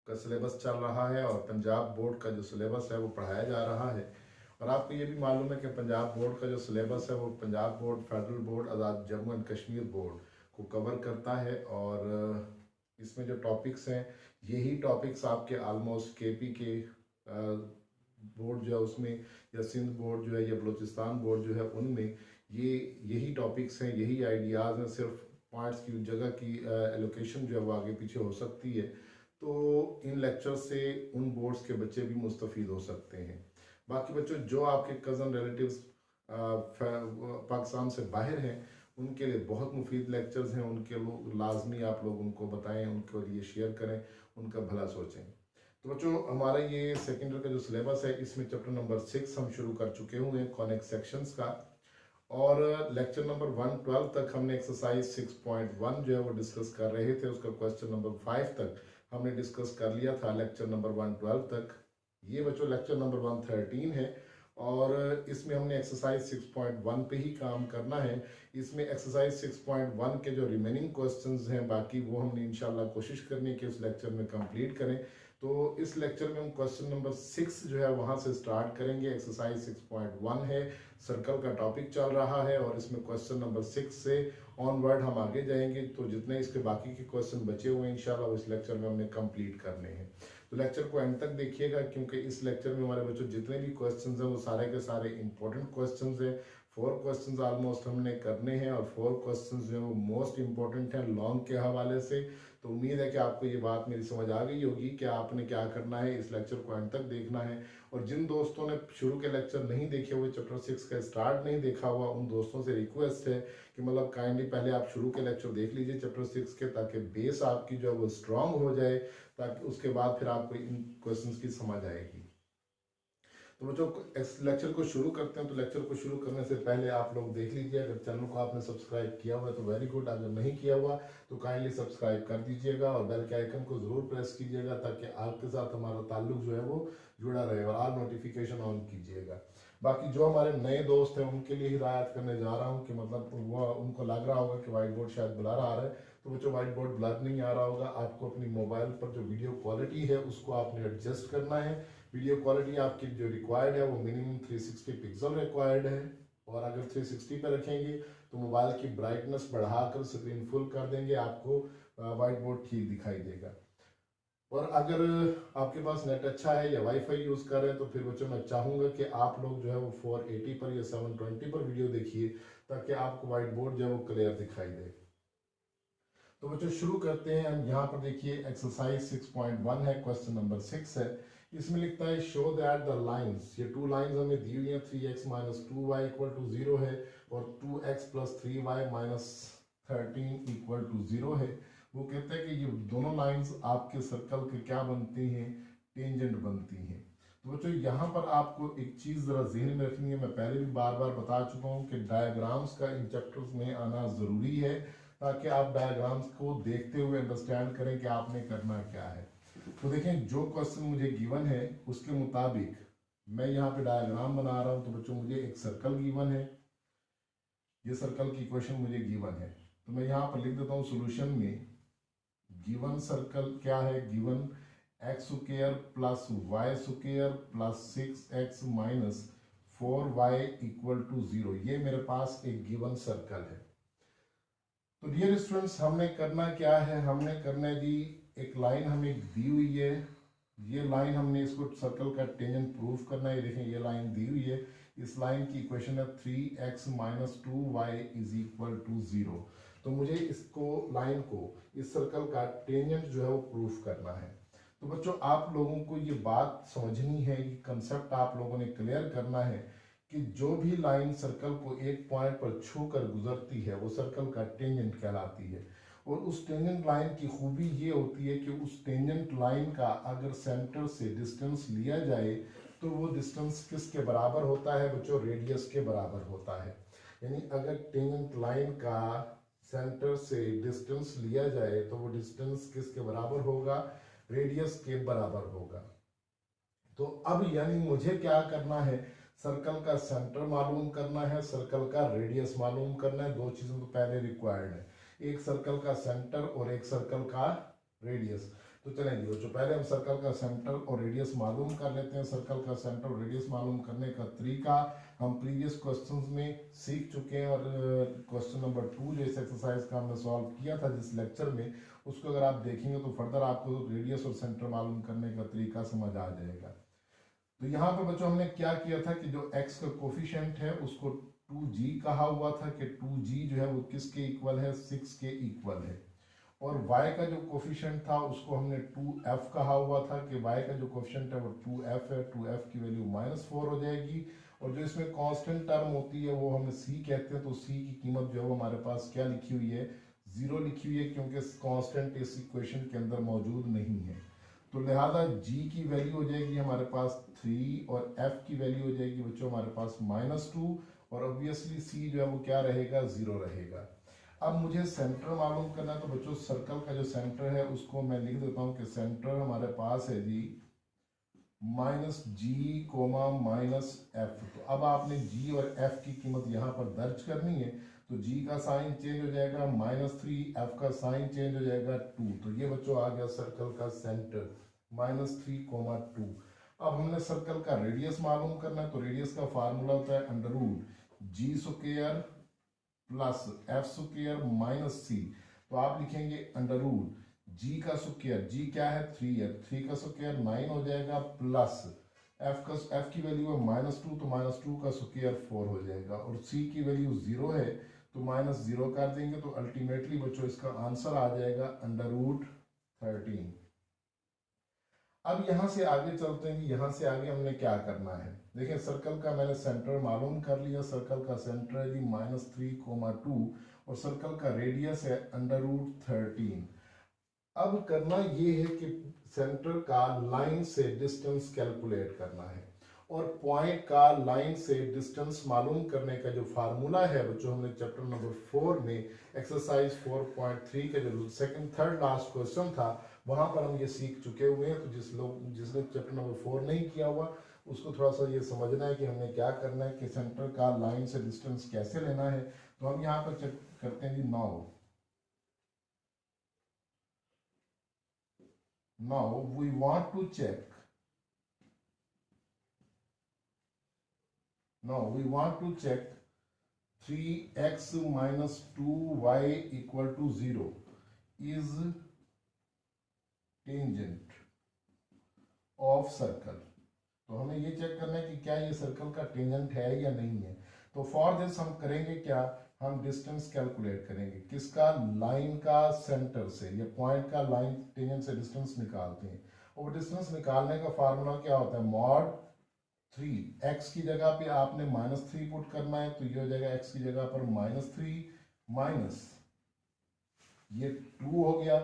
का सिलेबस चल रहा है और पंजाब बोर्ड का जो सिलेबस है वो पढ़ाया जा रहा है। और आपको ये भी मालूम है कि पंजाब बोर्ड का जो सिलेबस है वो Punjab board, federal board, Azad Jammu and Kashmir board को कवर करता है। और इसमें जो टॉपिक्स हैं यही टॉपिक्स आपके ऑलमोस्ट केपी के बोर्ड जो है उसमें, या सिंध बोर्ड जो है, या बलूचिस्तान बोर्ड जो है उनमें यही टॉपिक्स हैं, यही आइडियाज़ हैं। सिर्फ पॉइंट्स की जगह की एलोकेशन जो है वो आगे पीछे हो सकती है। तो इन लेक्चर से उन बोर्ड्स के बच्चे भी मुस्तफ़ीद हो सकते हैं। बाकी बच्चों जो आपके कज़न रिलेटिव्स पाकिस्तान से बाहर हैं उनके लिए बहुत मुफीद लेक्चर्स हैं, उनके लोग लाजमी आप लोग उनको बताएं, उनके लिए शेयर करें, उनका भला सोचें। तो बच्चों हमारा ये सेकेंड ईयर का जो सिलेबस है इसमें चैप्टर नंबर 6 हम शुरू कर चुके हुए हैं कॉनिक सेक्शंस का। और लेक्चर नंबर 112 तक हमने एक्सरसाइज 6.1 जो है वो डिस्कस कर रहे थे, उसका क्वेश्चन नंबर 5 तक हमने डिस्कस कर लिया था लेक्चर नंबर 112 तक। ये बच्चों लेक्चर नंबर 113 है और इसमें हमने एक्सरसाइज 6.1 पे ही काम करना है। इसमें एक्सरसाइज 6.1 के जो रिमेनिंग क्वेश्चंस हैं बाकी वो हमने इंशाल्लाह कोशिश करनी है कि उस लेक्चर में कंप्लीट करें। तो इस लेक्चर में हम क्वेश्चन नंबर 6 जो है वहाँ से स्टार्ट करेंगे। एक्सरसाइज 6.1 है, सर्कल का टॉपिक चल रहा है और इसमें क्वेश्चन नंबर 6 से ऑनवर्ड हम आगे जाएंगे। तो जितने इसके बाकी के क्वेश्चन बचे हुए हैं इंशाल्लाह इस लेक्चर में हमने कंप्लीट करने हैं। तो लेक्चर को एंड तक देखिएगा क्योंकि इस लेक्चर में हमारे बच्चों जितने भी क्वेश्चंस हैं वो सारे के सारे इंपॉर्टेंट क्वेश्चंस हैं। 4 क्वेश्चंस ऑलमोस्ट हमने करने हैं और 4 क्वेश्चंस जो है वो मोस्ट इंपॉर्टेंट हैं लॉन्ग के हवाले से। तो उम्मीद है कि आपको ये बात मेरी समझ आ गई होगी कि आपने क्या करना है, इस लेक्चर को एंड तक देखना है। और जिन दोस्तों ने शुरू के लेक्चर नहीं देखे हुए, चैप्टर 6 का स्टार्ट नहीं देखा हुआ, उन दोस्तों से रिक्वेस्ट है कि मतलब काइंडली पहले आप शुरू के लेक्चर देख लीजिए चैप्टर 6 के, ताकि बेस आपकी जो है वो स्ट्रांग हो जाए, ताकि उसके बाद फिर आपको इन क्वेश्चंस की समझ आएगी। तो बच्चों इस लेक्चर को शुरू करते हैं। तो लेक्चर को शुरू करने से पहले आप लोग देख लीजिए, अगर चैनल को आपने सब्सक्राइब किया हुआ है तो वेरी गुड, अगर नहीं किया हुआ तो काइंडली सब्सक्राइब कर दीजिएगा और बेल के आइकन को जरूर प्रेस कीजिएगा ताकि आपके साथ हमारा ताल्लुक जो है वो जुड़ा रहे, और ऑल नोटिफिकेशन ऑन कीजिएगा। बाकी जो हमारे नए दोस्त हैं उनके लिए हिदायत करने जा रहा हूँ कि मतलब वो उनको लग रहा होगा कि व्हाइट बोर्ड शायद ब्लर आ रहा है, तो बच्चों व्हाइट बोर्ड ब्लर नहीं आ रहा होगा। आपको अपनी मोबाइल पर जो वीडियो क्वालिटी है उसको आपने एडजस्ट करना है। वीडियो क्वालिटी आपकी जो रिक्वायर्ड है वो मिनिमम 360 पिक्सल रिक्वायर्ड है, और अगर 360 पे रखेंगे तो मोबाइल की ब्राइटनेस बढ़ाकर स्क्रीन फुल कर देंगे, आपको व्हाइट बोर्ड ठीक दिखाई देगा। और अगर आपके पास नेट अच्छा है या वाईफाई यूज कर रहे हैं तो फिर बच्चों मैं चाहूंगा कि आप लोग जो है वो 480 पर या 720 पर वीडियो देखिए ताकि आपको व्हाइट बोर्ड जो है वो क्लियर दिखाई दे। तो बच्चों शुरू करते हैं हम। यहाँ पर देखिए एक्सरसाइज 6.1 है, क्वेश्चन नंबर 6 है। इसमें लिखता है शो दैट द लाइंस, ये 2 लाइंस हमें दी हुई है, 3x minus 2y equal to 0 है और 2x plus 3y minus 13 equal to 0 है। वो कहते हैं कि ये दोनों लाइंस आपके सर्कल के क्या बनती हैं, टेंजेंट बनती हैं। तो बच्चों यहाँ पर आपको एक चीज़ ज़रा जहन में रखनी है, मैं पहले भी बार बार बता चुका हूँ कि डायग्राम्स का इन चैप्टर्स में आना ज़रूरी है ताकि आप डायग्राम्स को देखते हुए अंडरस्टैंड करें कि आपने करना क्या है। तो देखें जो क्वेश्चन मुझे गिवन है उसके मुताबिक मैं यहाँ पे डायग्राम बना रहा हूँ। तो बच्चों मुझे एक सर्कल गिवन है, ये सर्कल की इक्वेशन मुझे गिवन है, तो मैं यहाँ पर लिख देता हूँ सोल्यूशन में गिवन सर्कल क्या है, given x square plus y square plus 6x minus 4y equal to 0, ये मेरे पास एक गिवन सर्कल है। तो डियर स्टूडेंट्स हमने करना क्या है, हमने करना है जी एक लाइन हमें दी हुई है, ये लाइन हमने इसको सर्कल का टेंजेंट प्रूफ करना है। देखें ये लाइन दी हुई है, इस लाइन की इक्वेशन है 3x minus 2y is equal to 0। तो मुझे इसको लाइन को इस सर्कल का टेंजेंट जो है वो प्रूफ करना है। तो बच्चों आप लोगों को ये बात समझनी है, ये कंसेप्ट आप लोगों ने क्लियर करना है कि जो भी लाइन सर्कल को एक पॉइंट पर छू कर गुजरती है वो सर्कल का टेंजेंट कहलाती है। और उस टेंजेंट लाइन की खूबी ये होती है कि उस टेंजेंट लाइन का अगर सेंटर से डिस्टेंस लिया जाए तो वो डिस्टेंस किसके बराबर होता है बच्चों, रेडियस के बराबर होता है। यानी अगर टेंजेंट लाइन का सेंटर से डिस्टेंस लिया जाए तो वो डिस्टेंस किसके बराबर होगा, रेडियस के बराबर होगा। तो अब यानी मुझे क्या करना है, सर्कल का सेंटर मालूम करना है, सर्कल का रेडियस मालूम करना है। दो चीजें तो पहले रिक्वायर्ड है, एक सर्कल का सेंटर और एक सर्कल का रेडियस। तो चलें जी बच्चों, पहले हम सर्कल का सेंटर और रेडियस मालूम कर लेते हैं। सर्कल का सेंटर और रेडियस मालूम करने का तरीका हम प्रीवियस क्वेश्चंस में सीख चुके हैं, और क्वेश्चन नंबर 2 जो इस एक्सरसाइज का हमने सॉल्व किया था जिस लेक्चर में, उसको अगर आप देखेंगे तो फर्दर आपको रेडियस और सेंटर मालूम करने का तरीका समझ आ जाएगा। तो यहाँ पर बच्चों हमने क्या किया था कि जो x का कोफिशिएंट है उसको 2g कहा हुआ था कि 2g जो है वो किसके इक्वल है, 6 के इक्वल है। और y का जो कोफिशिएंट था उसको हमने 2f कहा हुआ था कि y का जो कोफिशिएंट है वो 2f है, 2f की वैल्यू -4 हो जाएगी। और जो इसमें कांस्टेंट टर्म होती है वो हमें c कहते हैं, तो c की कीमत जो है वो हमारे पास क्या लिखी हुई है, 0 लिखी हुई है, क्योंकि कांस्टेंट इस इक्वेशन के अंदर मौजूद नहीं है। तो लिहाजा g की वैल्यू हो जाएगी हमारे पास 3 और f की वैल्यू हो जाएगी बच्चों हमारे पास -2, और ऑब्वियसली c जो है वो क्या रहेगा, 0 रहेगा। अब मुझे सेंटर मालूम करना है, तो बच्चों सर्कल का जो सेंटर है उसको मैं लिख देता हूं कि सेंटर हमारे पास है जी -g, -f। तो अब आपने g और f की कीमत यहाँ पर दर्ज करनी है, तो g का साइन चेंज हो जाएगा -3, f का साइन चेंज हो जाएगा 2। तो ये बच्चों आ गया सर्कल का सेंटर -3, 2। अब हमने सर्कल का रेडियस मालूम करना है, तो रेडियस का फार्मूला होता है √g² plus f square minus c. तो आप लिखेंगे √g का स्क्वायर, g क्या है 3 है, 3 का स्क्वायर 9 हो जाएगा, प्लस f की वैल्यू है -2, तो -2 का स्क्वायर 4 हो जाएगा, और c की वैल्यू 0 है तो -0 कर देंगे। तो अल्टीमेटली बच्चों इसका आंसर आ जाएगा √13। अब यहां से आगे चलते हैं, यहां से आगे हमने क्या करना है। देखिए सर्कल का मैंने सेंटर मालूम कर लिया, सर्कल का सेंटर है जी -3, 2, और सर्कल का रेडियस है √13। अब करना ये है कि सेंटर का लाइन से डिस्टेंस कैलकुलेट करना है, और पॉइंट का लाइन से डिस्टेंस मालूम करने का जो फार्मूला है बच्चों, हमने चैप्टर नंबर 4 में एक्सरसाइज 4.3 का जो थर्ड लास्ट क्वेश्चन था वहां पर हम ये सीख चुके हुए हैं। तो जिसने चैप्टर नंबर 4 नहीं किया हुआ उसको थोड़ा सा ये समझना है कि हमने क्या करना है, कि सेंटर का लाइन से डिस्टेंस कैसे लेना है। तो हम यहाँ पर चेक करते हैं जी। Now we want to check, now we want to check 3x minus 2y equal to 0 is tangent of circle। तो हमें ये चेक करना है कि क्या ये सर्कल का टेंजेंट है या नहीं है। तो फॉर दिस हम करेंगे क्या, हम डिस्टेंस कैलकुलेट करेंगे किसका, लाइन का सेंटर से, या पॉइंट का लाइन टेंजेंट से डिस्टेंस निकालते हैं। और डिस्टेंस निकालने का फार्मूला क्या होता है, मॉड 3, x की जगह पे आपने -3 पुट करना है, तो ये हो जाएगा x की जगह पर -3 माइनस ये 2 हो गया,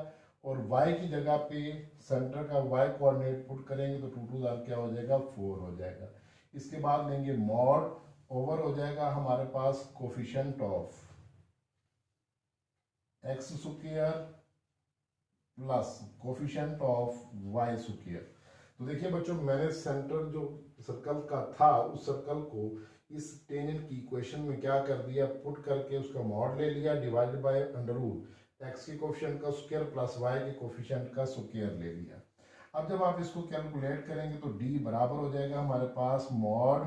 और y की जगह पे सेंटर का y कोऑर्डिनेट पुट करेंगे तो 2 2 क्या हो जाएगा, 4 हो जाएगा। इसके बाद लेंगे मॉड, ओवर हो जाएगा हमारे पास coefficient of x square plus coefficient of y square. तो देखिए बच्चों, मैंने सेंटर जो सर्कल का था उस सर्कल को इस टेंजेंट की इक्वेशन में क्या कर दिया, पुट करके उसका मॉड ले लिया, डिवाइडेड बाय x के कोफिशिएंट का स्क्वायर प्लस y के कोफिशिएंट का स्क्वायर ले लिया। अब जब आप इसको कैलकुलेट करेंगे तो d बराबर हो जाएगा हमारे पास मॉड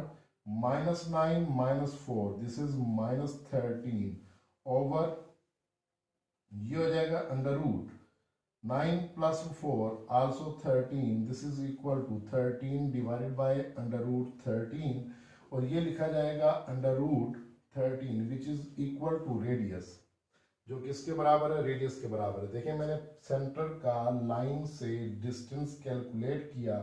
-9 -4, दिस इज -13 ओवर, ये हो जाएगा √9 plus 4 also 13, this is equal to 13 divided by √13, और ये लिखा जाएगा √13 which is equal to radius, जो किसके बराबर है, रेडियस के बराबर है। देखिए मैंने सेंटर का लाइन से डिस्टेंस कैलकुलेट किया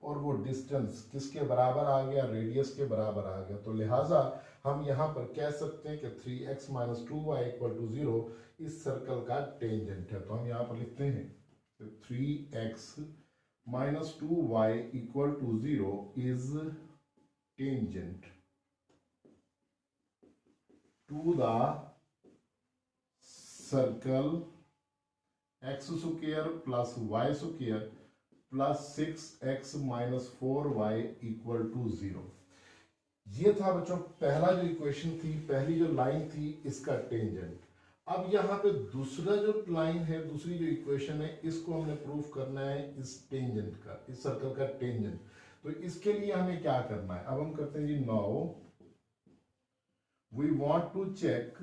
और वो डिस्टेंस किसके बराबर आ गया, रेडियस के बराबर आ गया। तो लिहाजा हम यहाँ पर कह सकते हैं कि 3x - 2y = 0 इस सर्कल का टेंजेंट है। तो हम यहाँ पर लिखते हैं 3x - 2y = 0 is tangent to the circle x² + y² + 6x - 4y = 0। ये था बच्चों पहला जो इक्वेशन थी, पहली जो लाइन थी इसका टेंजेंट। अब यहाँ पे दूसरा जो लाइन है, दूसरी जो इक्वेशन है, इसको हमने प्रूफ करना है इस टेंजेंट का, इस सर्कल का टेंजेंट। तो इसके लिए हमें क्या करना है, अब हम करते हैं जी, now we want to check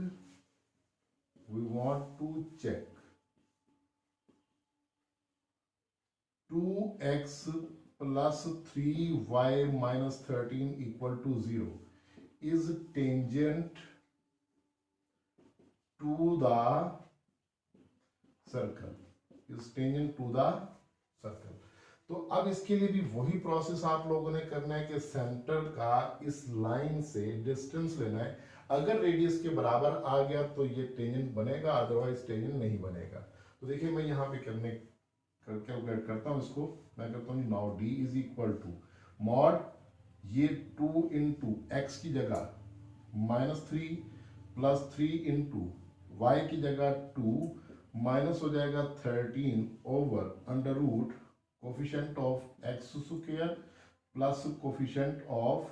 2x plus 3y minus 13 equal to 0 is tangent to the circle, तो अब इसके लिए भी वही प्रोसेस आप लोगों ने करना है कि सेंटर का इस लाइन से डिस्टेंस लेना है। अगर रेडियस के बराबर आ गया तो ये टेंजेंट बनेगा, अदरवाइज टेंजेंट नहीं बनेगा। तो देखिए मैं यहाँ पे कैलकुलेट करता हूँ इसको। मैं करता हूँ now d is equal to mod ये 2 इंटू एक्स की जगह -3 प्लस 3 इंटू वाई की जगह 2 माइनस हो जाएगा 13 over under root coefficient of x square plus coefficient of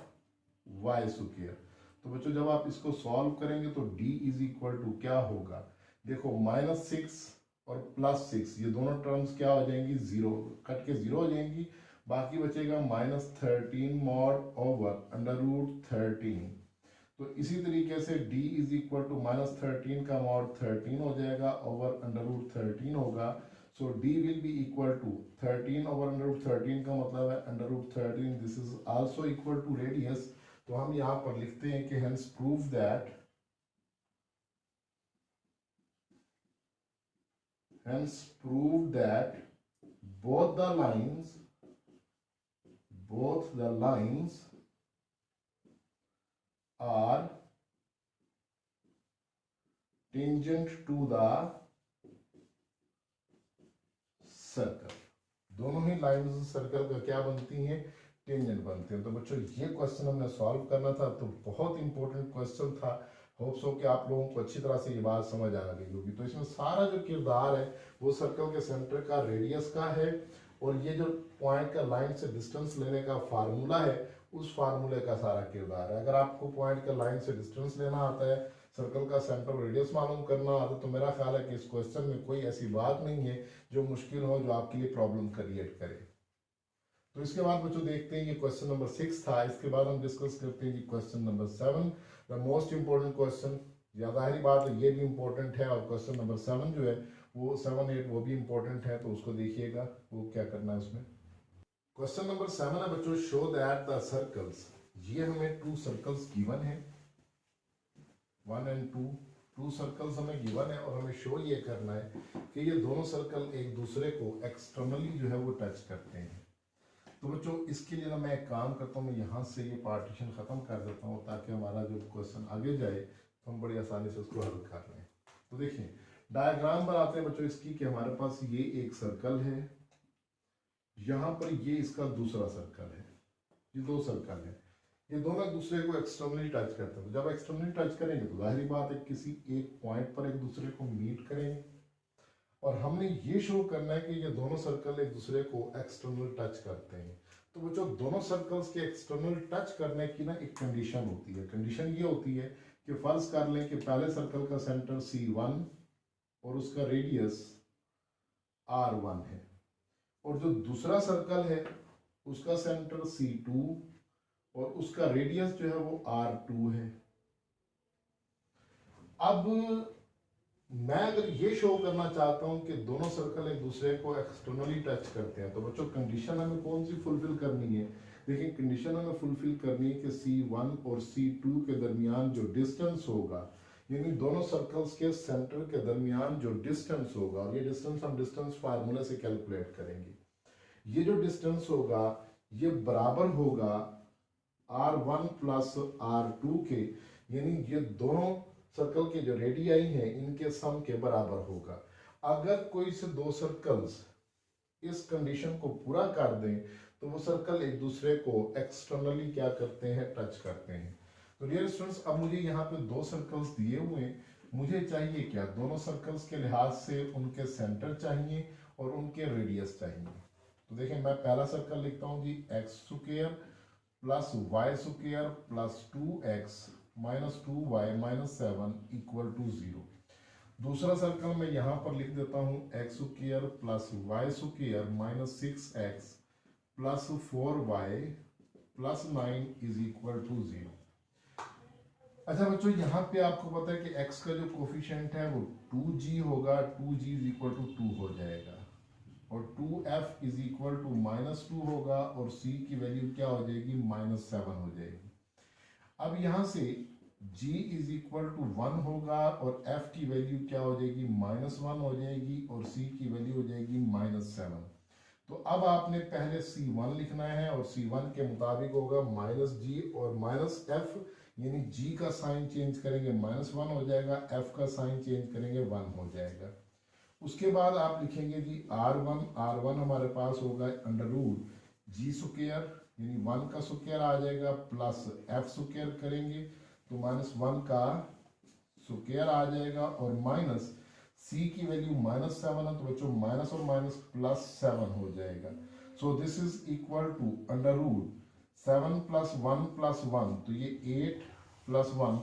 y square. तो बच्चों जब आप इसको सॉल्व करेंगे तो d इज इक्वल टू क्या होगा, देखो -6 और +6 ये दोनों टर्म्स क्या हो जाएंगी, जीरो कट के जीरो हो जाएंगी, बाकी बचेगा -13 मॉड ओवर अंडर रूट 13। तो इसी तरीके से d इज इक्वल टू -13 का मॉड 13 हो जाएगा ओवर अंडर रूट 13 होगा। So d will be equal to 13 over under root 13 का मतलब है under root 13, this is also equal to radius. तो हम यहाँ पर लिखते हैं कि hence prove that both the lines are tangent to the circle. दोनों ही लाइंस सर्कल का क्या बनती हैं, टेंजेंट बनते हैं। तो बच्चों ये क्वेश्चन हमने सॉल्व करना था, तो बहुत इंपॉर्टेंट क्वेश्चन था। होप्स हो कि आप लोगों को अच्छी तरह से ये बात समझ आ गई होगी। तो इसमें सारा जो किरदार है वो सर्कल के सेंटर का, रेडियस का है, और ये जो पॉइंट का लाइन से डिस्टेंस लेने का फार्मूला है उस फार्मूले का सारा किरदार है। अगर आपको पॉइंट का लाइन से डिस्टेंस लेना आता है, सर्कल का सेंटर रेडियस मालूम करना आता है, तो मेरा ख्याल है कि इस क्वेश्चन में कोई ऐसी बात नहीं है जो मुश्किल हो, जो आपके लिए प्रॉब्लम क्रिएट करे। तो इसके बाद बच्चों देखते हैं, ये क्वेश्चन नंबर 6 था। इसके बाद हम डिस्कस करते हैं जी question number 7, the most important question. या जाहिर बात है ये भी इंपॉर्टेंट है, और क्वेश्चन नंबर 7 जो है वो 7, 8 वो भी इंपॉर्टेंट है, तो उसको देखिएगा वो क्या करना है उसमें। क्वेश्चन नंबर 7 है बच्चों, शो दैट द सर्कल्स। ये हमें 2 सर्कल्स गिवन है, 1 and 2 सर्कल्स हमें गिवन है, और हमें शो ये करना है कि ये दोनों सर्कल एक दूसरे को एक्सटर्नली जो है वो टच करते हैं। तो बच्चों इसके लिए ना मैं एक काम करता हूँ, मैं यहाँ से ये पार्टीशन ख़त्म कर देता हूँ ताकि हमारा जो क्वेश्चन आगे जाए तो हम बड़ी आसानी से उसको हल कर लें। तो देखिए डायग्राम बनाते हैं बच्चों इसकी, कि हमारे पास ये एक सर्कल है, यहाँ पर ये इसका दूसरा सर्कल है, ये 2 सर्कल है, ये दोनों एक दूसरे को एक्सटर्नली टच करते हैं। तो जब एक्सटर्नली टच करेंगे तो जाहिर बात है किसी एक पॉइंट पर एक दूसरे को मीट करेंगे, और हमने ये शो करना है कि ये दोनों सर्कल एक दूसरे को एक्सटर्नल टच करते हैं। तो वो जो दोनों सर्कल्स के एक्सटर्नल टच करने की ना एक कंडीशन होती है। कंडीशन ये होती है कि फर्ज कर लें कि पहले सर्कल का सेंटर C1 और उसका रेडियस R1 है, और जो दूसरा सर्कल है उसका सेंटर C2 और उसका रेडियस जो है वो R2 है। अब मैं अगर ये शो करना चाहता हूं कि दोनों सर्कल एक दूसरे को एक्सटर्नली टच करते हैं, तो बच्चों कंडीशन हमें कौन सी फुलफिल करनी है, देखिए कंडीशन हमें फुलफिल करनी है कि C1 और C2 के दरमियान जो डिस्टेंस होगा, यानी दोनों सर्कल्स के सेंटर के दरमियान जो डिस्टेंस होगा, और ये डिस्टेंस हम डिस्टेंस फार्मूले से कैलकुलेट करेंगे, ये जो डिस्टेंस होगा ये बराबर होगा R1 प्लस R2 के, यानी ये दोनों सर्कल के जो रेडियाई हैं इनके सम के बराबर होगा। अगर कोई से 2 सर्कल्स इस कंडीशन को पूरा कर दें तो वो सर्कल एक दूसरे को एक्सटर्नली क्या करते हैं, टच करते हैं। तो डियर स्टूडेंट्स अब मुझे यहाँ पे 2 सर्कल्स दिए हुए हैं, मुझे चाहिए क्या, दोनों सर्कल्स के लिहाज से उनके सेंटर चाहिए और उनके रेडियस चाहिए। तो देखिए मैं पहला सर्कल लिखता हूँ जी, x square plus y square plus 2x minus 2y minus 7 equal to 0। दूसरा सर्कल मैं यहाँ पर लिख देता हूँ x square plus y square minus 6x plus 4y plus 9 is equal to 0। अच्छा बच्चों, यहाँ पे आपको पता है कि x का जो कोफिशिएंट है वो 2g होगा, 2g इज इक्वल टू 2 हो जाएगा, और 2f इज इक्वल टू -2 होगा, और c की वैल्यू क्या हो जाएगी -7 हो जाएगी। अब यहाँ से g इज इक्वल टू 1 होगा, और f की वैल्यू क्या हो जाएगी -1 हो जाएगी, और c की वैल्यू हो जाएगी -7। तो अब आपने पहले C1 लिखना है, और C1 के मुताबिक होगा -g और -f, यानी g का साइन चेंज करेंगे -1 हो जाएगा, f का साइन चेंज करेंगे 1 हो जाएगा। उसके बाद आप लिखेंगे जी R1 हमारे पास होगा अंडर रूट g स्क्वायर, यानी 1 का स्क्वायर आ जाएगा, प्लस f स्क्वायर करेंगे तो -1 का स्क्वायर आ जाएगा, और माइनस c की वैल्यू -7 है, तो बच्चों माइनस और माइनस प्लस 7 हो जाएगा। So this is equal to under root 7 plus 1 plus 1, तो ये 8 plus 1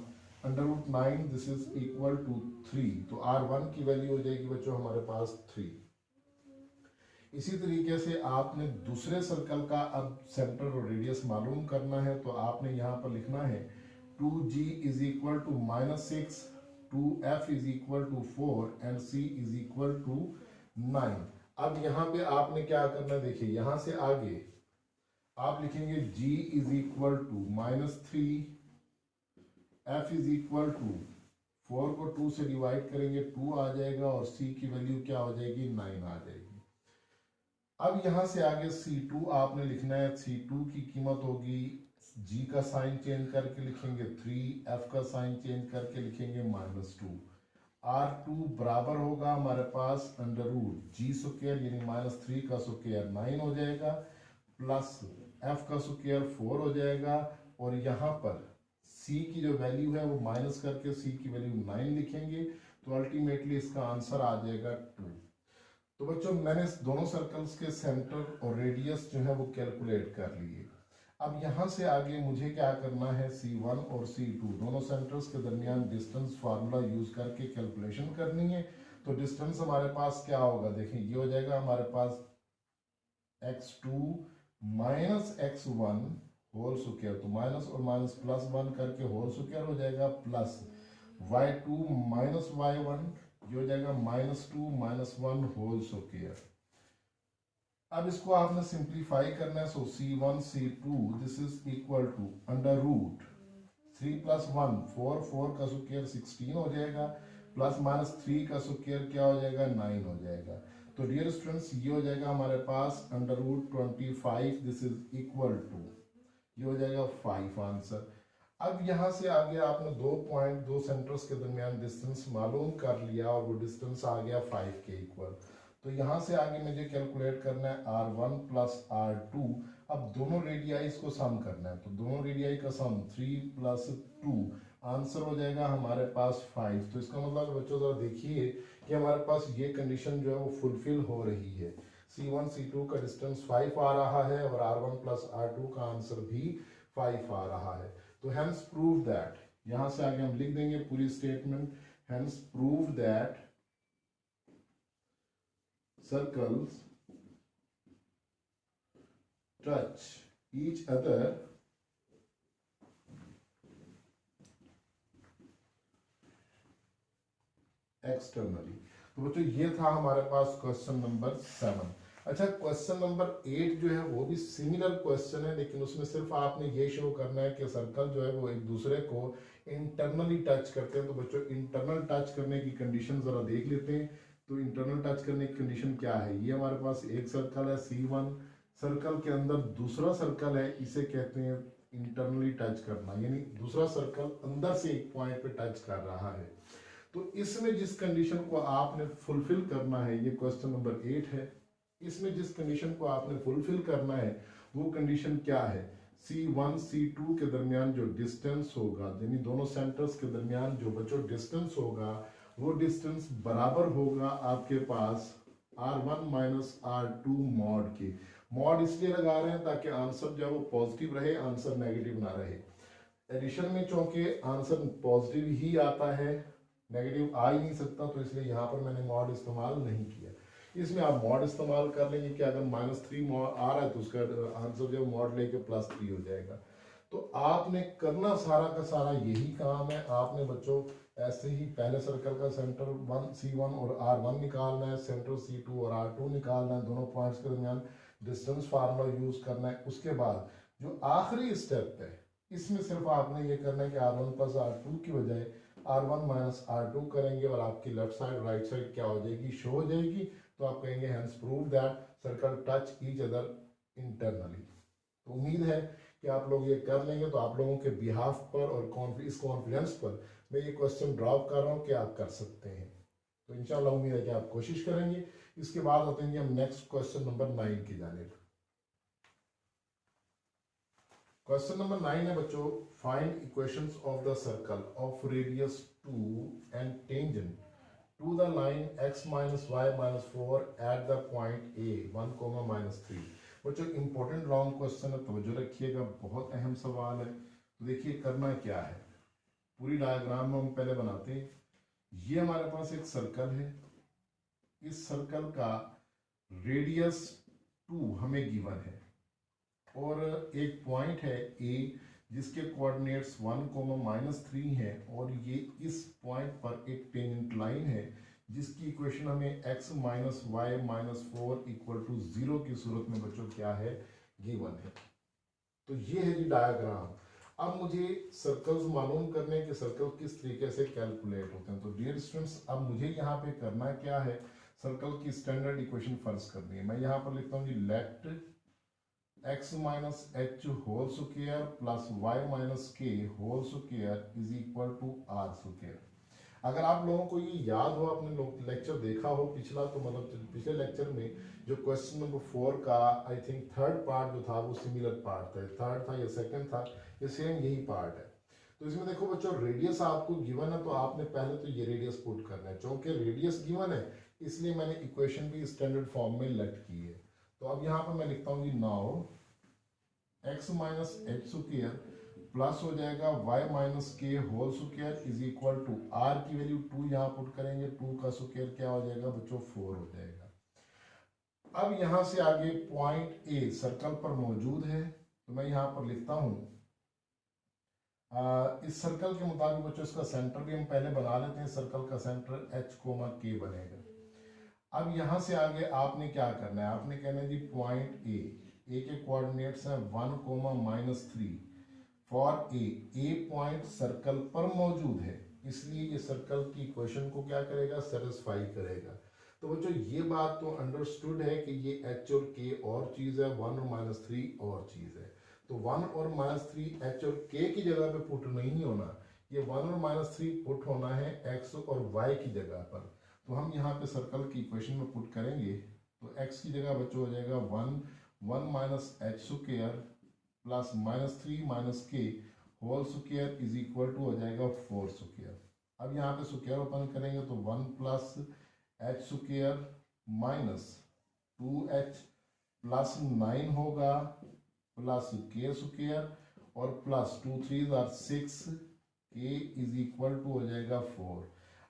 under root 9, this is equal to 3। तो R1 की वैल्यू हो जाएगी बच्चों हमारे पास 3। इसी तरीके से आपने दूसरे सर्कल का अब सेंटर और रेडियस मालूम करना है, तो आपने यहाँ पर लिखना है 2g is equal to -6, 2f is equal to 4 and c is equal to 9। अब यहाँ पे आपने क्या करना है, देखिए यहाँ से आगे आप लिखेंगे g is equal to -3, f is equal to 4 को 2 से डिवाइड करेंगे 2 आ जाएगा, और c की वैल्यू क्या हो जाएगी 9 आ जाएगी। अब यहाँ से आगे C2 आपने लिखना है, C2 की कीमत होगी g का साइन चेंज करके लिखेंगे 3, f का साइन चेंज करके लिखेंगे -2। R2 बराबर होगा हमारे पास अंडर रूट g स्क्वायर, यानी -3 का स्क्वायर 9 हो जाएगा, प्लस f का स्क्वायर 4 हो जाएगा, और यहाँ पर c की जो वैल्यू है वो माइनस करके c की वैल्यू 9 लिखेंगे, तो अल्टीमेटली इसका आंसर आ जाएगा 2। तो बच्चों मैंने दोनों सर्कल्स के सेंटर और रेडियस जो है वो कैलकुलेट कर लिए। अब यहाँ से आगे मुझे क्या करना है, C1 और C2 दोनों सेंटर्स के दरमियान डिस्टेंस फार्मूला यूज करके कैलकुलेशन करनी है। तो डिस्टेंस हमारे पास क्या होगा, देखिए ये हो जाएगा हमारे पास x2 minus x1 whole square, तो माइनस और माइनस प्लस 1 करके होल स्क्वायर हो जाएगा, प्लस y2 माइनस y1, ये हो जाएगा -2 -1 होल स्क्वायर। अब इसको आपने सिंप्लीफाई करना है, so C1 C2 this is equal to under root 3 plus 1 4, 4 का स्क्वायर 16 हो जाएगा, प्लस -3 का स्क्वायर क्या हो जाएगा 9 हो जाएगा। तो डियर स्टूडेंट्स ये हो जाएगा हमारे पास under root 25, this is equal to, ये हो जाएगा 5 आंसर। अब यहाँ से आगे आपने दो सेंटर्स के दरमियान डिस्टेंस मालूम कर लिया, और वो डिस्टेंस आ गया 5 के इक्वल। तो यहाँ से आगे मुझे कैलकुलेट करना है R1 प्लस R2। अब दोनों रेडियाइज को सम करना है, तो दोनों रेडियाई का सम 3 प्लस 2, आंसर हो जाएगा हमारे पास 5। तो इसका मतलब बच्चों जरा देखिए कि हमारे पास ये कंडीशन जो है वो फुलफिल हो रही है। C1 C2 का डिस्टेंस 5 आ रहा है, और R1 प्लस R2 का आंसर भी 5 आ रहा है। तो हेंस प्रूव दैट, यहां से आगे हम लिख देंगे पूरी statement, hence prove that circles touch each other externally। तो बच्चों ये था हमारे पास क्वेश्चन नंबर 7। अच्छा, क्वेश्चन नंबर 8 जो है वो भी सिमिलर क्वेश्चन है, लेकिन उसमें सिर्फ आपने ये शो करना है कि सर्कल जो है वो एक दूसरे को इंटरनली टच करते हैं। तो बच्चों इंटरनल टच करने की कंडीशन जरा देख लेते हैं। तो इंटरनल टच करने की कंडीशन क्या है, ये हमारे पास एक सर्कल है C1, सर्कल के अंदर दूसरा सर्कल है, इसे कहते हैं इंटरनली टच करना, यानी दूसरा सर्कल अंदर से एक पॉइंट पे टच कर रहा है। तो इसमें जिस कंडीशन को आपने फुलफिल करना है, ये क्वेश्चन नंबर 8 है, इसमें जिस कंडीशन को आपने फुलफिल करना है वो कंडीशन क्या है, C1 C2 के दरमियान जो डिस्टेंस होगा, यानी दोनों सेंटर्स के दरमियान जो बच्चों डिस्टेंस होगा, वो डिस्टेंस बराबर होगा आपके पास R1 माइनस R2 मॉड के। मॉड इसलिए लगा रहे हैं ताकि आंसर जो है वो पॉजिटिव रहे, आंसर नेगेटिव ना रहे। एडिशन में चूंकि आंसर पॉजिटिव ही आता है, नेगेटिव आ ही नहीं सकता, तो इसलिए यहाँ पर मैंने मॉड इस्तेमाल नहीं किया। इसमें आप मॉड इस्तेमाल कर लेंगे कि अगर -3 आ रहा है तो उसका आंसर जो मॉड लेके +3 हो जाएगा। तो आपने करना सारा का सारा यही काम है। आपने बच्चों ऐसे ही पहले सर्कल का सेंटर C1 और R1 निकालना है, सेंटर C2 और R2 निकालना है, दोनों पॉइंट्स के दरमियान डिस्टेंस फार्मूला यूज करना है। उसके बाद जो आखिरी स्टेप है इसमें सिर्फ आपने ये करना है कि R1 + R2 की बजाय R1 - R2 करेंगे और आपकी लेफ्ट साइड राइट साइड क्या हो जाएगी, शो हो जाएगी। तो आप कहेंगे hence prove that circle touch each other internally. तो उम्मीद है कि आप लोग ये कर लेंगे। तो आप लोगों के बिहाफ पर और इस कॉन्फिडेंस पर मैं ये क्वेश्चन ड्रॉप कर रहा हूँ कि आप कर सकते हैं। तो इंशाल्लाह उम्मीद है कि आप कोशिश करेंगे। इसके बाद आते हैं हम नेक्स्ट क्वेश्चन नंबर 9 की जानिब। क्वेश्चन नंबर 9 है बच्चों, find equations of the circle of radius 2 and tangent to the line x - y - 4 at the point A 1, -3। बच्चों इंपॉर्टेंट लॉन्ग क्वेश्चन है, तवज्जो रखिएगा, बहुत अहम सवाल है। तो देखिए करना क्या है, पूरी डायग्राम में हम पहले बनाते हैं। ये हमारे पास एक सर्कल है, इस सर्कल का रेडियस 2 हमें गिवन है और एक पॉइंट है A जिसके कोऑर्डिनेट्स 1, -3 है और ये इस पॉइंट पर एक टेंजेंट लाइन है जिसकी इक्वेशन हमें x - y - 4 = 0 की सूरत में बच्चों क्या है, गिवन है। तो ये है जी डायग्राम। अब मुझे सर्कल्स मालूम करने के सर्कल किस तरीके से कैलकुलेट होते हैं। तो डियर स्टूडेंट्स, अब मुझे यहाँ पे करना क्या है, सर्कल की स्टैंडर्ड इक्वेशन फर्ज करनी है। मैं यहाँ पर लिखता हूँ जी let x - h whole square plus y - k whole square = r square. अगर आप लोगों को ये याद हो, आपने लेक्चर देखा हो पिछला, तो मतलब पिछले लेक्चर में जो क्वेश्चन नंबर 4 का आई थिंक थर्ड पार्ट जो था वो सिमिलर पार्ट था, थर्ड था या सेकंड था, ये सेम यही पार्ट है। तो इसमें देखो बच्चों, रेडियस आपको गिवन है तो आपने पहले तो ये रेडियस पुट करना है। क्योंकि रेडियस गिवन है इसलिए मैंने इक्वेशन भी स्टैंडर्ड फॉर्म में लेट की है। तो अब यहाँ पर मैं लिखता हूँ जी now x - h square plus हो जाएगा y - k whole square = r की वैल्यू 2 यहाँ पुट करेंगे, 2 का स्क्वायर क्या हो जाएगा बच्चों, 4 हो जाएगा। अब यहाँ से आगे पॉइंट A सर्कल पर मौजूद है, तो मैं यहाँ पर लिखता हूँ इस सर्कल के मुताबिक बच्चों इसका सेंटर भी हम पहले बना लेते हैं। सर्कल का सेंटर h, k बनेगा। अब यहाँ से आगे आपने क्या करना है, आपने कहना है जी पॉइंट ए के कोऑर्डिनेट्स हैं 1, -3 फॉर ए पॉइंट सर्कल पर मौजूद है, इसलिए ये सर्कल की इक्वेशन को क्या करेगा, सेटिस्फाई करेगा। तो बच्चों ये बात तो अंडरस्टूड है कि ये h और k और चीज़ है, 1 और -3 और चीज़ है। तो 1 और -3 h और k की जगह पे पुट नहीं होना, ये 1 और -3 पुट होना है x और y की जगह पर। तो हम यहाँ पे सर्कल की इक्वेशन में पुट करेंगे तो x की जगह बच्चों हो जाएगा 1 - h square plus -3 - k whole square = हो जाएगा 4 स्क्वायर। अब यहाँ पे स्क्वायर ओपन करेंगे तो 1 + h square minus 2h plus 9 होगा प्लस k स्क्वायर और प्लस 2 3 6 k = हो जाएगा 4।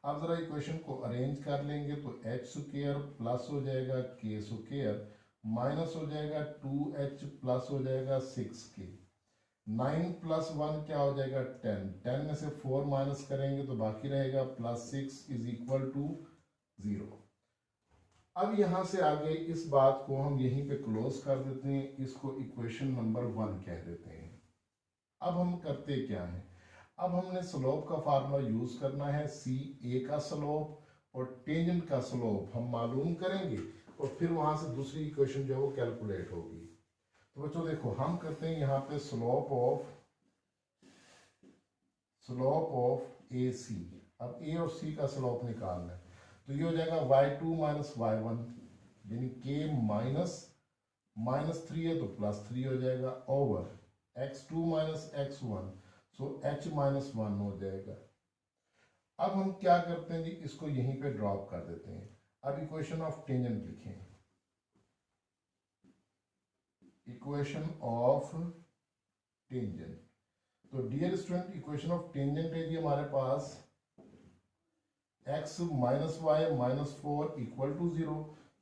अब जरा इक्वेशन को अरेंज कर लेंगे तो h स्क्वायर प्लस हो जाएगा k स्क्वायर माइनस हो जाएगा 2h प्लस हो जाएगा 6k, 9 + 1 क्या हो जाएगा 10, 10 में से 4 माइनस करेंगे तो बाकी रहेगा +6 = 0। अब यहाँ से आगे इस बात को हम यहीं पे क्लोज कर देते हैं, इसको इक्वेशन नंबर 1 कह देते हैं। अब हम करते क्या है, अब हमने स्लोप का फार्मूला यूज करना है। सी ए का स्लोप और टेंजेंट का स्लोप हम मालूम करेंगे और फिर वहां से दूसरी इक्वेशन जो है वो कैलकुलेट होगी। तो बच्चों देखो हम करते हैं यहाँ पे स्लोप ऑफ ए सी। अब ए और सी का स्लोप निकालना है तो ये हो जाएगा y2 - y1 यानी k -3 है तो +3 हो जाएगा ओवर x2 - x1 सो h - 1 हो जाएगा। अब हम क्या करते हैं जी, इसको यहीं पे ड्रॉप कर देते हैं। अब इक्वेशन ऑफ टेंजेंट लिखें, इक्वेशन ऑफ टेंजेंट। तो dear student equation of tangent है जी हमारे पास x minus y minus 4 equal to 0।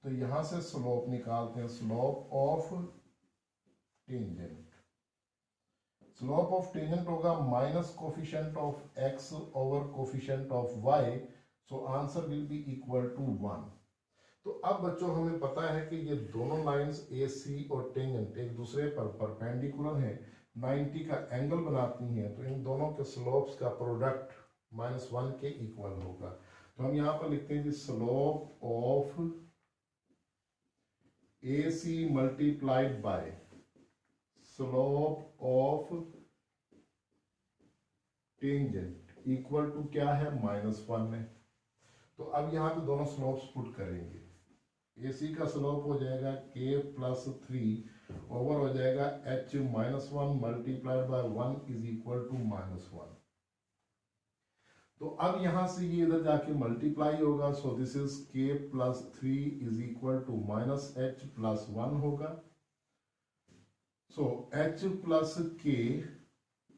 तो यहां से स्लोप निकालते हैं, slope of tangent. Slope of tangent होगा minus coefficient of x over coefficient of y, so answer will be equal to 1। तो अब बच्चों हमें पता है कि ये दोनों लाइंस ए सी और टेंजेंट एक दूसरे पर परपेंडिकुलर हैं, 90 का एंगल बनाती हैं, तो इन दोनों के स्लोप्स का प्रोडक्ट -1 के इक्वल होगा। तो हम यहाँ पर लिखते हैं जी slope of A C multiplied by slope of tangent equal to क्या है, -1 है। तो अब यहाँ पे दोनों स्लोप्स पुट करेंगे। AC का स्लोप हो जाएगा k प्लस 3 ओवर हो जाएगा h -1 multiplied by 1 is equal to -1। तो अब यहां से ये इधर जाके मल्टीप्लाई होगा, so this is k plus 3 is equal to -h plus 1 होगा। So h plus k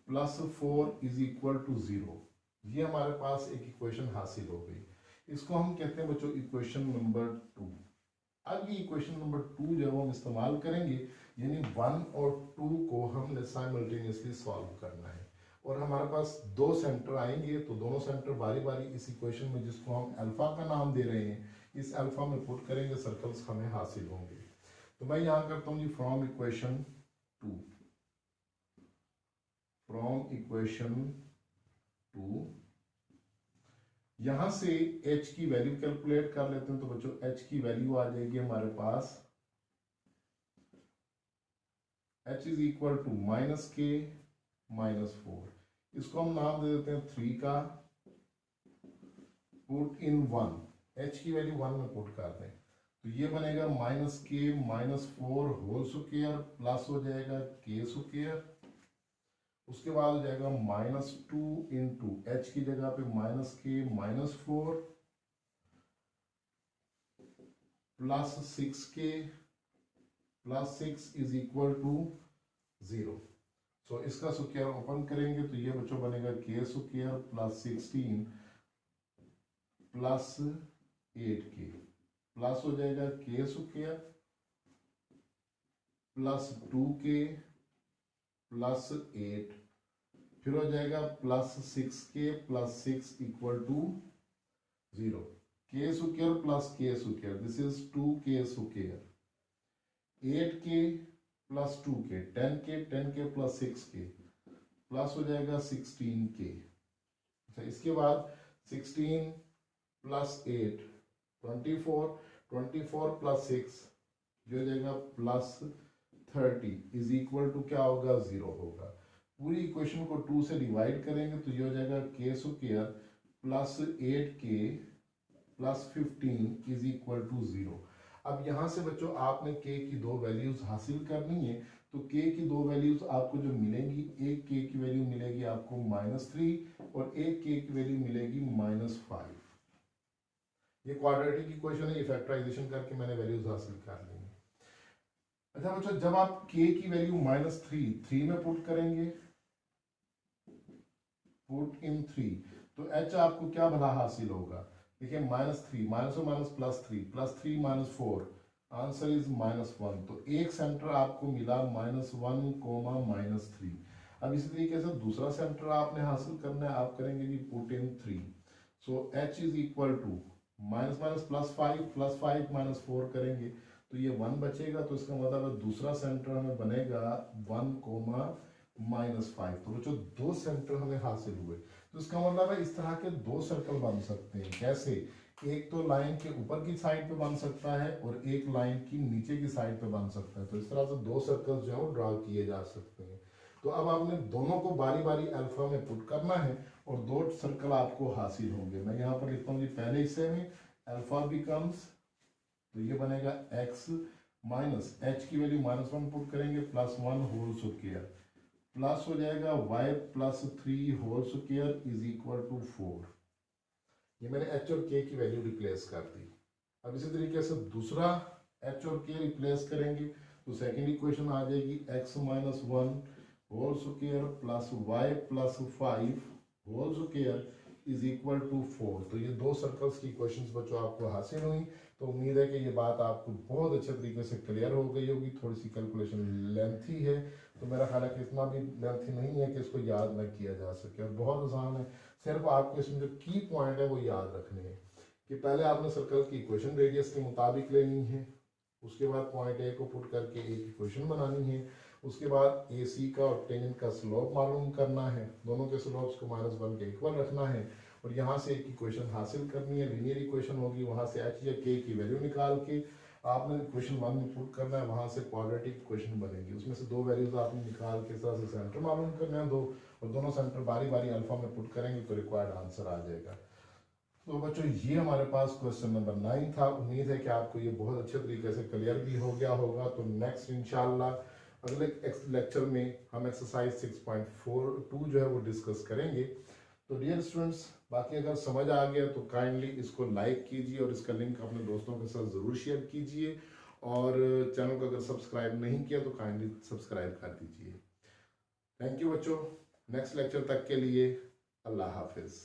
plus 4 is equal to 0। ये हमारे पास एक इक्वेशन हासिल हो गई। इसको हम कहते हैं बच्चों इक्वेशन नंबर 2। अब ये इक्वेशन नंबर 2 जब हम इस्तेमाल करेंगे, यानी 1 और 2 को हमने साइमल्टेनियसली सॉल्व करना है, और हमारे पास दो सेंटर आएंगे, तो दोनों सेंटर बारी बारी इस इक्वेशन में, जिसको हम अल्फा का नाम दे रहे हैं, इस अल्फा में पुट करेंगे, सर्कल्स हमें हासिल होंगे। तो मैं यहाँ करता हूँ जी फ्रॉम इक्वेशन 2, फ्रॉम इक्वेशन 2 यहां से h की वैल्यू कैलकुलेट कर लेते हैं। तो बच्चों h की वैल्यू आ जाएगी हमारे पास, h is equal to -k -4। इसको हम नाम दे देते हैं 3 का, पुट इन 1, h की वैल्यू 1 में पुट कर दें, तो ये बनेगा -k -4 होल स्क्वायर प्लस हो जाएगा k स्क्वायर। उसके बाद हो जाएगा -2 इंटू h की जगह पे -k -4 plus 6k plus 6 is equal to 0। So इसका स्क्वायर ओपन करेंगे तो ये बच्चों बनेगा k square plus 16 plus 8k plus हो जाएगा k square plus 2k plus 8, फिर हो जाएगा plus 6k plus 6 equal to 0। k square plus k square, this is 2k square, 8k plus 2k 10k 10k plus 6k plus हो जाएगा 16k। अच्छा, इसके बाद 16 प्लस 8 24 24 प्लस 6 जो हो जाएगा प्लस 30 इज इक्वल टू क्या होगा, 0 होगा। पूरी इक्वेशन को 2 से डिवाइड करेंगे तो ये हो जाएगा k square plus 8k plus 15 is equal to 0। अब यहाँ से बच्चों आपने k की दो वैल्यूज हासिल करनी है, तो k की दो वैल्यूज आपको जो मिलेंगी, एक k की वैल्यू मिलेगी आपको -3 और एक k की वैल्यू मिलेगी -5। ये क्वाड्रेटिक इक्वेशन है, ये फैक्टराइजेशन करके मैंने वैल्यूज हासिल कर ली। अच्छा बच्चों, जब आप k की वैल्यू -3 में पुट करेंगे, पुट इन 3, तो h आपको क्या भला हासिल होगा, देखिए -3 -3 -3 आंसर इज -1। तो एक सेंटर आपको मिला -1 -3। अब इसी तरीके से दूसरा सेंटर आपने हासिल करना है, आप करेंगे जी put in 3, so h is equal to +5 -4 करेंगे तो ये 1 बचेगा, तो इसका मतलब दूसरा सेंटर हमें बनेगा 1 -5। तो बच्चों दो सेंटर हमें हासिल हुए, तो इसका मतलब है इस तरह के दो सर्कल बन सकते हैं। कैसे, एक तो लाइन के ऊपर की साइड पे बन सकता है और एक लाइन की नीचे की साइड पे बन सकता है। तो इस तरह से दो सर्कल जो है ड्रॉ किए जा सकते हैं। तो अब आपने दोनों को बारी बारी अल्फा में पुट करना है और दो सर्कल आपको हासिल होंगे। मैं यहाँ पर लिखता हूँ जी पहले हिस्से में अल्फा बिकम्स, तो ये बनेगा x माइनस h की वैल्यू -1 पुट करेंगे +1 होल स्क्वायर प्लस हो जाएगा y plus 3 whole square is equal to 4। ये मैंने h और k की वैल्यू रिप्लेस कर दी। अब इसी तरीके से दूसरा h और k रिप्लेस करेंगे तो सेकेंड इक्वेशन आ जाएगी x -1 whole square plus y plus 5 whole square is equal to 4। तो ये 2 सर्कल्स की क्वेश्चंस बच्चों आपको हासिल हुई। तो उम्मीद है कि ये बात आपको बहुत अच्छे तरीके से क्लियर हो गई होगी। थोड़ी सी कैलकुलेशन लेंथी है, तो मेरा ख्याल है कि इतना भी लेंथी नहीं है कि इसको याद ना किया जा सके, और बहुत आसान है। सिर्फ आपको इसमें जो की पॉइंट है वो याद रखने हैं कि पहले आपने सर्कल की इक्वेशन रेडियस के मुताबिक लेनी है, उसके बाद पॉइंट ए को पुट करके एक इक्वेशन बनानी है, उसके बाद ए सी का और टेंजेंट का स्लोप मालूम करना है, दोनों के स्लोप्स को -1 के इक्वल रखना है, और यहाँ से एक इक्वेशन हासिल करनी है, लीनियर इक्वेशन होगी। वहाँ से एच या के की वैल्यू निकाल के आपने इक्वेशन 1 में पुट करना है, वहाँ से क्वाड्रेटिक इक्वेशन बनेगी, उसमें से 2 वैल्यूज आपने निकाल के इस तरह से सेंटर मालूम करना है 2, और दोनों सेंटर बारी बारी अल्फा में पुट करेंगे तो रिक्वायर्ड आंसर आ जाएगा। तो बच्चों ये हमारे पास क्वेश्चन नंबर 9 था। उम्मीद है कि आपको ये बहुत अच्छे तरीके से क्लियर भी हो गया होगा। तो नेक्स्ट इंशाल्लाह अगले लेक्चर में हम एक्सरसाइज 6.42 जो है वो डिस्कस करेंगे। तो डियर स्टूडेंट्स, बाकी अगर समझ आ गया तो काइंडली इसको लाइक कीजिए और इसका लिंक अपने दोस्तों के साथ ज़रूर शेयर कीजिए, और चैनल को अगर सब्सक्राइब नहीं किया तो काइंडली सब्सक्राइब कर दीजिए। थैंक यू बच्चों। नेक्स्ट लेक्चर तक के लिए अल्लाह हाफिज़।